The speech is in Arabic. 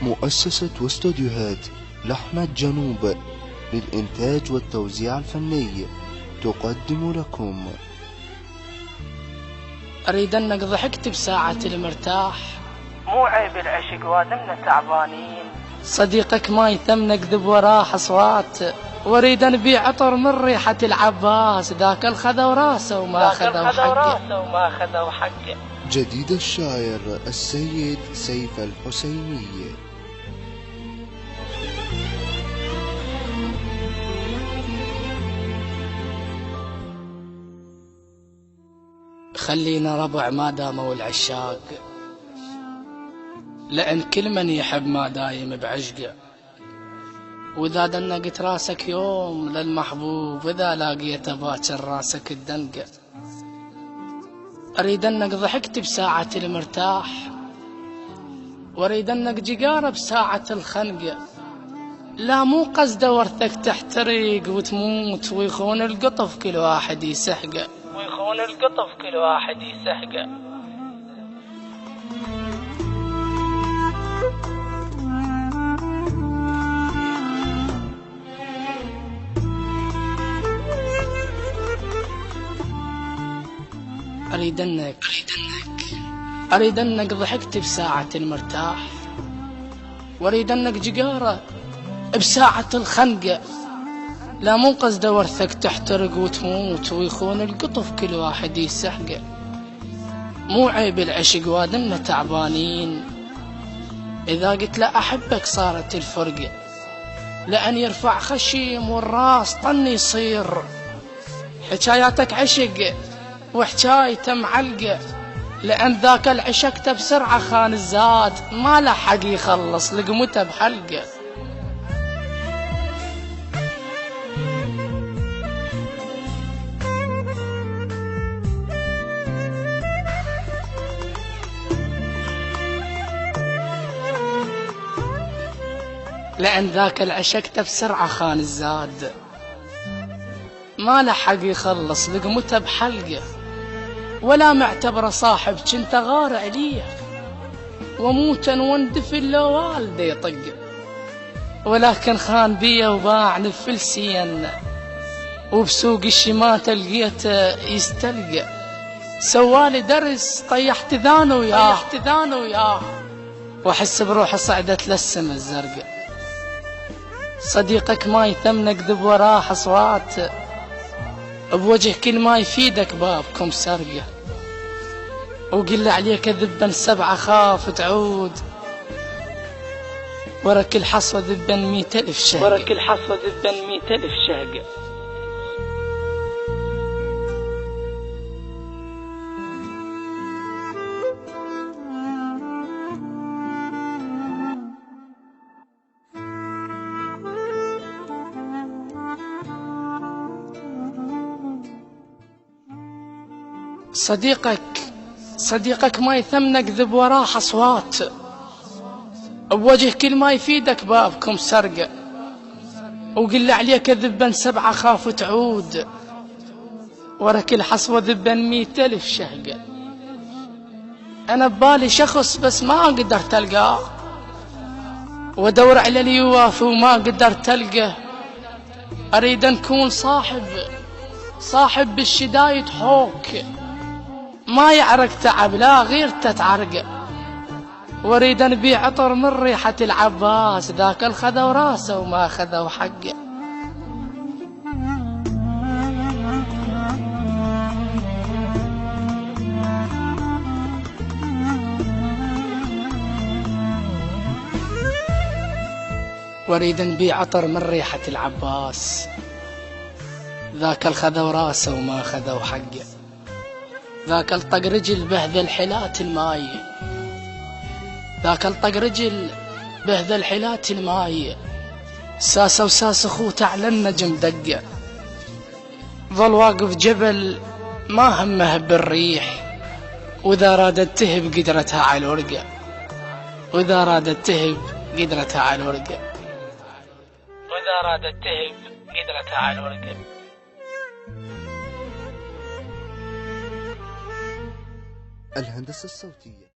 مؤسسة واستوديوهات لحمة جنوب للإنتاج والتوزيع الفني تقدم لكم. أريد أنك ضحكت بساعة المرتاح، مو عيب العشق وادمنا تعبانين. صديقك ما يثم نكذب وراه أصوات، وأريد نبيع عطر من ريحة العباس، ذاك الخذ وراسه وما خذوا حقه. جديد الشاعر السيد سيف الحسيني. خلينا ربع ما داموا العشاق، لأن كل من يحب ما دايم بعشقه. وإذا دنقت راسك يوم للمحبوب، إذا لاقيته باكر راسك الدنقة. أريد أنك ضحكت بساعة المرتاح، وأريد أنك جقارة بساعة الخنقة. لا مو قصده ورثك تحترق وتموت، ويخون القطف كل واحد يسحقه. أريد أنك ضحكت بساعة المرتاح، وأريد أنك جقارة بساعة الخنقة. لا مو قصده ورثك تحترق وتموت، ويخون القطف كل واحد يسحقه. مو عيب العشق وادمنا تعبانين، إذا قلت لا أحبك صارت الفرقة. لأن يرفع خشيم والراس طن يصير، حكاياتك عشق وحكايته معلقة. لأن ذاك العشقته بسرعة خان الزاد، ما لحق يخلص لقمته بحلقة. لأن ذاك العشقته بسرعة خان الزاد، ما لحق يخلص لقمته بحلقة. ولا معتبره صاحب كنت غار عليه، وموتا واندفن لو والدي طقه. ولكن خان بيه وباع نفلسيا، وبسوق الشماتة لقيته يستلقى. سوالي درس طيحت ذانه وياه، واحس بروحي صعدت للسما الزرقاء. صديقك ما يثم نكذب وراه أصوات، بوجه كل ما يفيدك بابكم سرقة. وقل عليك ذبا 7 خاف تعود، ورا كل حصوة ذبا 100,000 شهقة. صديقك ما يثم نكذب وراه أصوات، بوجه كل ما يفيدك بابكم سرقة. وقل عليك ذبا 7 خاف تعود، ورا كل حصوة ذبا 100,000 شهقة. أنا ببالي شخص بس ما قدرت ألقاه، وادور على اللي يوافي وما قدرت ألقاه. أريد نكون صاحب بالشدايد حوك، ما يعرق تعب لا غير تتعرقه. واريد نبيع عطر من ريحة العباس، ذاك الخذ وراسه وما خذوا حقه. واريد نبيع عطر من ريحة العباس، ذاك الخذ وراسه وما خذوا حقه. ذاك الطق رجل بهذا حلات الماي، ساسه وساس اخوته على النجم دقه. ظل واقف جبل ما همه بالريح، واذا رادت تهب قدرتها على الورقه. الهندسة الصوتية.